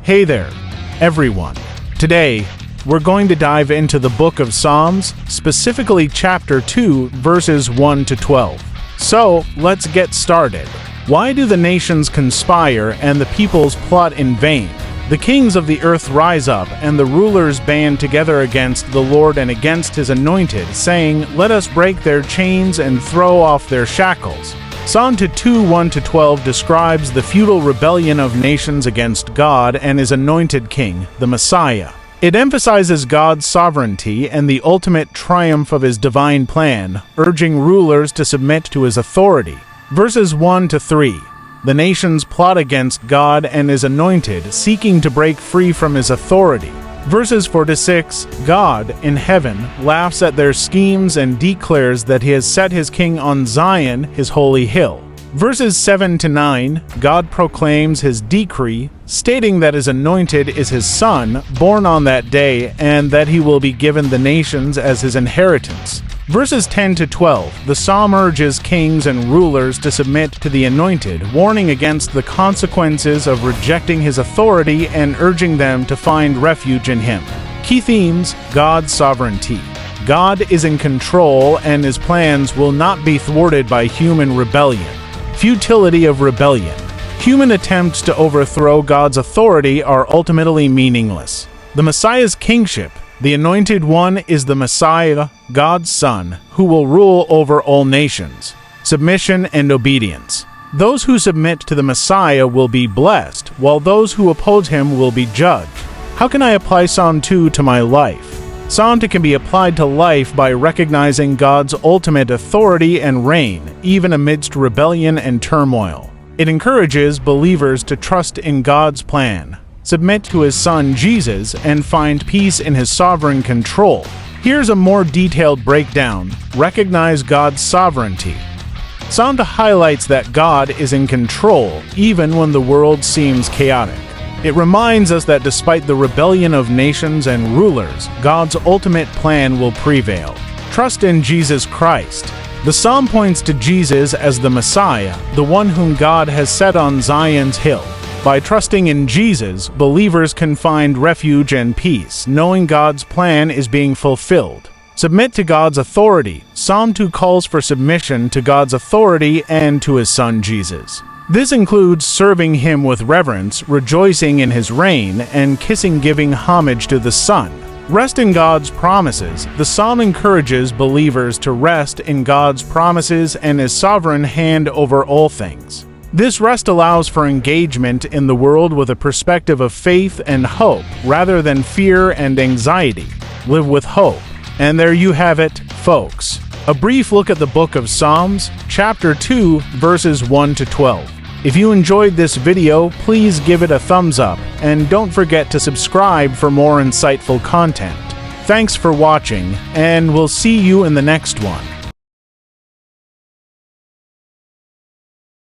Hey there, everyone. Today, we're going to dive into the book of Psalms, specifically chapter 2, verses 1 to 12. So, let's get started. Why do the nations conspire and the peoples plot in vain? The kings of the earth rise up, and the rulers band together against the Lord and against his anointed, saying, "Let us break their chains and throw off their shackles." Psalm 2, 1 to 12 describes the futile rebellion of nations against God and his anointed king, the Messiah. It emphasizes God's sovereignty and the ultimate triumph of his divine plan, urging rulers to submit to his authority. Verses 1 to 3. The nations plot against God and his anointed, seeking to break free from his authority. Verses 4 to 6. God, in heaven, laughs at their schemes and declares that he has set his king on Zion, his holy hill. Verses 7 to 9. God proclaims his decree, stating that his anointed is his son, born on that day, and that he will be given the nations as his inheritance. Verses 10 to 12, the psalm urges kings and rulers to submit to the anointed, warning against the consequences of rejecting his authority and urging them to find refuge in him. Key themes: God's sovereignty. God is in control and his plans will not be thwarted by human rebellion. Futility of rebellion. Human attempts to overthrow God's authority are ultimately meaningless. The Messiah's kingship. The Anointed One is the Messiah, God's Son, who will rule over all nations. Submission and obedience. Those who submit to the Messiah will be blessed, while those who oppose him will be judged. How can I apply Psalm 2 to my life? Psalm 2 can be applied to life by recognizing God's ultimate authority and reign, even amidst rebellion and turmoil. It encourages believers to trust in God's plan, submit to his Son Jesus, and find peace in his sovereign control. Here's a more detailed breakdown. Recognize God's sovereignty. Psalm 2 highlights that God is in control, even when the world seems chaotic. It reminds us that despite the rebellion of nations and rulers, God's ultimate plan will prevail. Trust in Jesus Christ. The psalm points to Jesus as the Messiah, the one whom God has set on Zion's hill. By trusting in Jesus, believers can find refuge and peace, knowing God's plan is being fulfilled. Submit to God's authority. Psalm 2 calls for submission to God's authority and to his Son Jesus. This includes serving him with reverence, rejoicing in his reign, and giving homage to the Son. Rest in God's promises. The psalm encourages believers to rest in God's promises and his sovereign hand over all things. This rest allows for engagement in the world with a perspective of faith and hope, rather than fear and anxiety. Live with hope. And there you have it, folks. A brief look at the book of Psalms, chapter 2, verses 1 to 12. If you enjoyed this video, please give it a thumbs up, and don't forget to subscribe for more insightful content. Thanks for watching, and we'll see you in the next one.